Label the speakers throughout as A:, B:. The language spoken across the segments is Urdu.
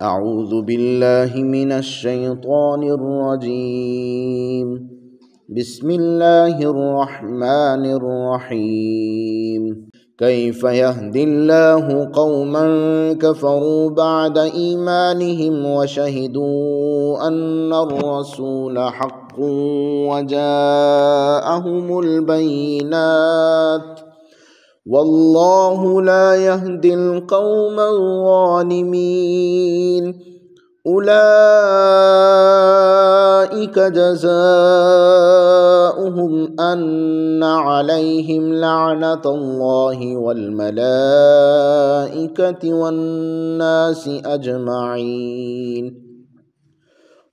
A: أعوذ بالله من الشيطان الرجيم. بسم الله الرحمن الرحيم. كيف يهدي الله قوما كفروا بعد إيمانهم وشهدوا أن الرسول حق وجاءهم البينات والله لا يهدي القوم الظالمين. أولئك جزاؤهم أن عليهم لعنة الله والملائكة والناس أجمعين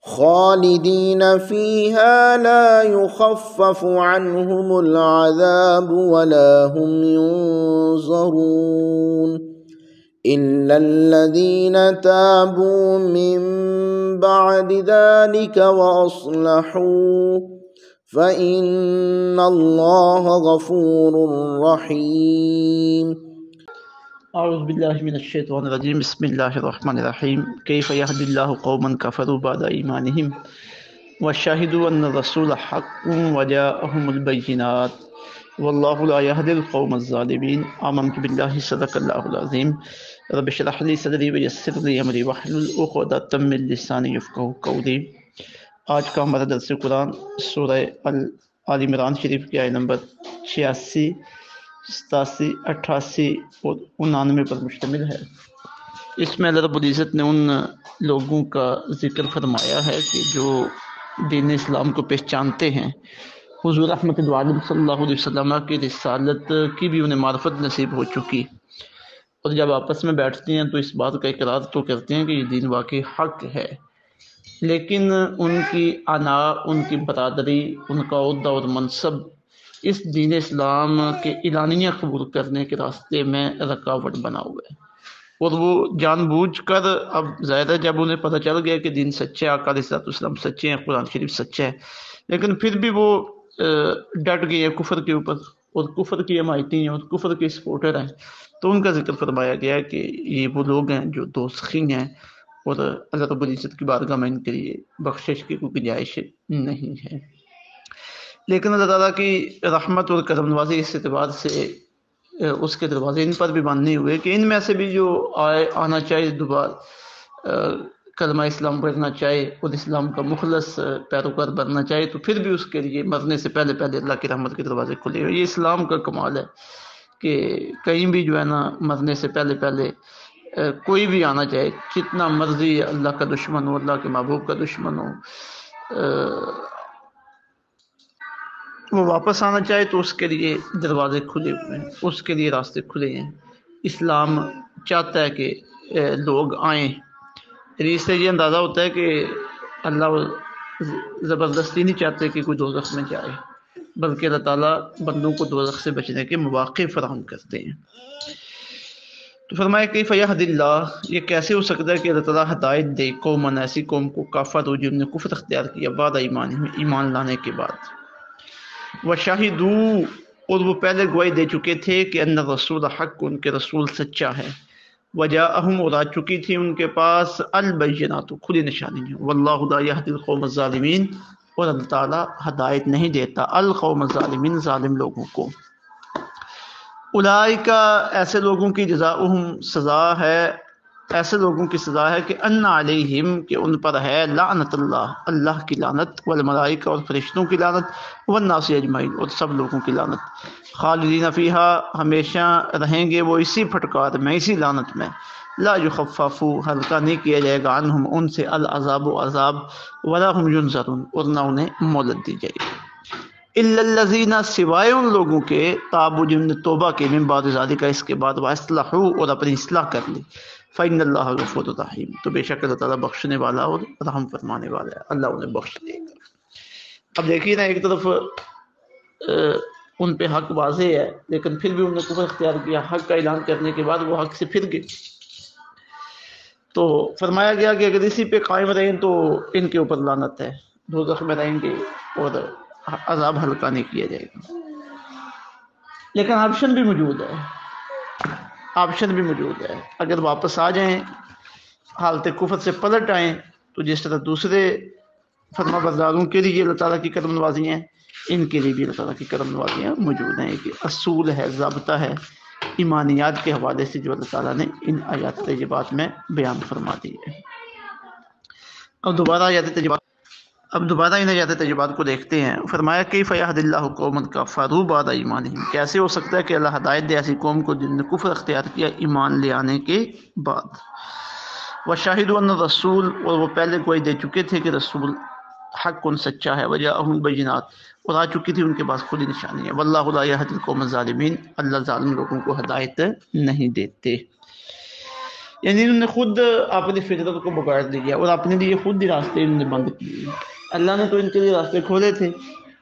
A: خالدين فيها لا يخفف عنهم العذاب ولا هم ينظرون إلا الذين تابوا من بعد ذلك وأصلحوا فإن الله غفور رحيم.
B: اعوذ باللہ من الشیطان الرجیم بسم اللہ الرحمن الرحیم کیف یہدی اللہ قوما کفروا بعد ایمانہم وشہدوا ان الرسول حق وجاءہم البینات واللہ لا یہدی القوم الظالمین. آمنت باللہ صدق اللہ العظیم. رب اشرح لی صدری ویسر لی امری واحلل عقدۃ من لسانی یفقہوا قولی. آج کا ہمارا درس قرآن سورہ آل عمران شریف کی آیت نمبر 86 87 88 اور 99 پر مشتمل ہے. اس میں اللہ رب العزت نے ان لوگوں کا ذکر فرمایا ہے کہ جو دین اسلام کو پہچانتے ہیں، حضور رحمت عالم صلی اللہ علیہ وسلم کی رسالت کی بھی انہیں معرفت نصیب ہو چکی، اور جب آپس میں بیٹھتے ہیں تو اس بات کا اقرار تو کرتے ہیں کہ یہ دین واقعی حق ہے، لیکن ان کی انا، ان کی برادری، ان کا عہدہ اور منصب اس دین اسلام کے اعلانیہ قبول کرنے کے راستے میں رکاوٹ بنا ہوا ہے، اور وہ جان بوجھ کر، اب ظاہر ہے جب انہیں پتہ چل گیا کہ دین سچا ہے، آقا علیہ الصلوۃ والسلام سچے ہیں، قرآن شریف سچا ہے، لیکن پھر بھی وہ ڈٹ گئے ہیں کفر کے اوپر، اور کفر کی حمایتی ہیں اور کفر کے سپورٹر ہیں. تو ان کا ذکر فرمایا گیا ہے کہ یہ وہ لوگ ہیں جو دوزخی ہیں، اور اللہ رب العزت کی بارگاہ میں ان کے لیے بخشش کی کوئی گنجائش نہیں ہے. لیکن اللہ تعالیٰ کی رحمت اور کرم نوازی اس اعتبار سے اس کے دروازے ان پر بھی بند نہیں ہوئے کہ ان میں سے بھی جو آنا چاہے دوبارہ کلمہ اسلام پڑھنا چاہے اور اسلام کا مخلص پیروکار بننا چاہے، تو پھر بھی اس کے لیے مرنے سے پہلے پہلے اللہ کی رحمت کے دروازے کھلے ہوئے. یہ اسلام کا کمال ہے کہ کہیں بھی جو ہے نا مرنے سے پہلے پہلے کوئی بھی آنا چاہے، جتنا مرضی اللہ کا دشمن ہو، اللہ کے محبوب کا دشمن ہو، وہ واپس آنا چاہے تو اس کے لیے دروازے کھلے ہوئے ہیں، اس کے لیے راستے کھلے ہیں. اسلام چاہتا ہے کہ لوگ آئیں. اس سے یہ اندازہ ہوتا ہے کہ اللہ زبردستی نہیں چاہتے کہ کوئی دوزخ میں جائے، بلکہ اللہ تعالیٰ بندوں کو دوزخ سے بچنے کے مواقع فراہم کرتے ہیں. تو فرمایا کیف یہدی اللہ، یہ کیسے ہو سکتا ہے کہ اللہ تعالیٰ ہدایت دے قوماً، ایسی قوم کو کافر ہو جنہوں نے کفر اختیار کیا بعد ایمان لانے کے بعد. وشاہدوا، اور وہ پہلے گواہی دے چکے تھے کہ ان الرسول حق، ان کے رسول سچا ہے. وجاءہم، اور آ چکی تھی ان کے پاس البینات، کھلی نشانیاں. واللہ لا یہدی القوم الظالمین، اور اللہ تعالیٰ ہدایت نہیں دیتا القوم الظالمین، ظالم لوگوں کو. اولئک، ایسے لوگوں کی جزاؤہم، سزا ہے، ایسے لوگوں کی سزا ہے کہ ان علیہم، کہ ان پر ہے لعنت اللہ، اللہ کی لعنت، والملائکہ، اور فرشتوں کی لعنت، والناس اجمعین، اور سب لوگوں کی لعنت. خالدین فیہا، ہمیشہ رہیں گے وہ اسی پھٹکار میں، اسی لعنت میں. لا یخفف، ہلکا نہیں کیا جائے گا، عنہم، ان سے، العذاب، عذاب، ولا هم ینظرون، اور نہ انہیں مہلت دی جائے گی. الا الذین، سوائے ان لوگوں کے، تابوا، جنہوں نے توبہ کی، من بعد ذالک، اس کے بعد، واصلحوا، اور اپنی اصلاح کر لی. فإن اللہ غفور رحیم، تو بے شک اللہ تعالیٰ بخشنے والا اور رحم فرمانے والا ہے، اللہ انہیں بخش دے گا. اب دیکھیے نا، ایک طرف ان پہ حق واضح ہے، لیکن پھر بھی انہوں نے کفر اختیار کیا. حق کا اعلان کرنے کے بعد وہ حق سے پھر گئے. تو فرمایا گیا کہ اگر اسی پہ قائم رہیں تو ان کے اوپر لعنت ہے، دوزخ میں رہیں گے اور عذاب ہلکا نہیں کیا جائے گا. لیکن آپشن بھی موجود ہے، آپشن بھی موجود ہے. اگر واپس آ جائیں حالت کفر سے پلٹ آئیں تو جس طرح دوسرے فرما برداروں کے لیے اللہ تعالیٰ کی کرم نوازیاں ہیں، ان کے لیے بھی اللہ تعالیٰ کی کرم نوازیاں موجود ہیں. کہ اصول ہے، ضابطہ ہے ایمانیات کے حوالے سے جو اللہ تعالیٰ نے ان آیات طیبات میں بیان فرما دی ہے. اب دوبارہ ان آیات طیبات کو دیکھتے ہیں. فرمایا کیف یہدی اللہ قوما کفروا بعد ایمانہم، کیسے ہو سکتا ہے کہ اللہ ہدایت دے ایسی قوم کو جن نے کفر اختیار کیا ایمان لے آنے کے بعد. وشاہدوا ان الرسول، اور وہ پہلے گواہی دے چکے تھے کہ رسول حق ان سچا ہے. وجاءہم البینات، اور آ چکی تھی ان کے پاس کھلی نشانیاں. واللہ لا یہدی القوم الظالمین، اللہ ظالم لوگوں کو ہدایت نہیں دیتے. یعنی انہوں نے خود اپنی فطرت کو بگاڑ دیا اور اپنے لیے خود ہی راستے انہوں نے بند کیے. اللہ نے تو ان کے لیے راستے کھولے تھے،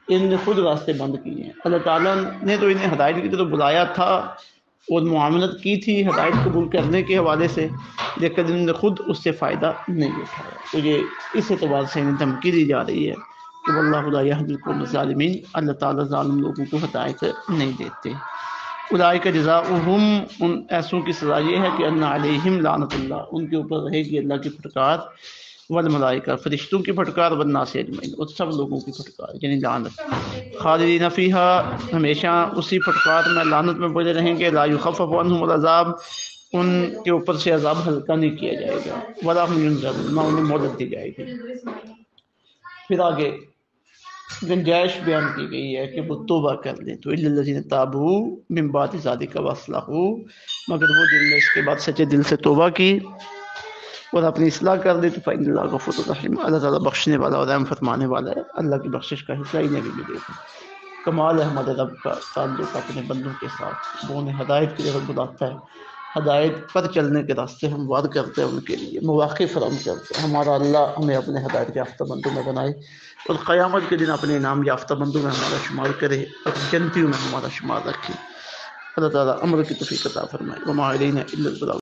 B: انہوں نے خود راستے بند کیے ہیں. اللہ تعالیٰ نے تو انہیں ہدایت کی طرف بلایا تھا اور معاملت کی تھی ہدایت قبول کرنے کے حوالے سے، لیکن انہوں نے خود اس سے فائدہ نہیں اٹھایا. تو یہ اس اعتبار سے انہیں دھمکی دی جا رہی ہے کہ واللہ لا یہدی القوم الظالمین، اللہ تعالیٰ ظالم لوگوں کو ہدایت نہیں دیتے. اولئک جزاؤہم، ان ایسوں کی سزا یہ ہے کہ ان علیہم لعنت اللہ، ان کے اوپر رہے گی اللہ کی پھٹکار، والملائکہ، فرشتوں کی پھٹکار، والناس اجمعین، اور سب لوگوں کی پھٹکار یعنی لعنت. خالدین فیہا، ہمیشہ اسی پھٹکار میں لعنت میں پڑے رہیں گے. لا یخفف عنہم العذاب، ان کے اوپر سے عذاب ہلکا نہیں کیا جائے گا. ولا هم ینظرون، نہ انہیں مہلت دی جائے گی. پھر آگے گنجائش بیان کی گئی ہے کہ وہ توبہ کر لیں. تو الا الذین تابوا من بعد ذلک واصلحوا، مگر وہ جن نے اس کے بعد سچے دل سے توبہ کی اور اپنی اصلاح کر دی تو فإن اللہ غفور رحیم، اللہ تعالیٰ بخشنے والا اور رحم فرمانے والا ہے. اللہ کی بخشش کا حصہ انہیں بھی ملے گا. کمال ہے ہمارے رب کا تعلق اپنے بندوں کے ساتھ، وہ انہیں ہدایت کی طرف بلاتا ہے، ہدایت پر چلنے کے راستے ہموار کرتے ہیں، ان کے لیے مواقع فراہم کرتے ہیں. ہمارا اللہ ہمیں اپنے ہدایت یافتہ بندوں میں بنائے اور قیامت کے دن اپنے انعام یافتہ بندوں میں ہمارا شمار کرے اور جنتیوں میں ہمارا شمار رکھے. اللہ تعالیٰ امر کی توفیق عطا فرمائے. وما علینا الا البلاغ.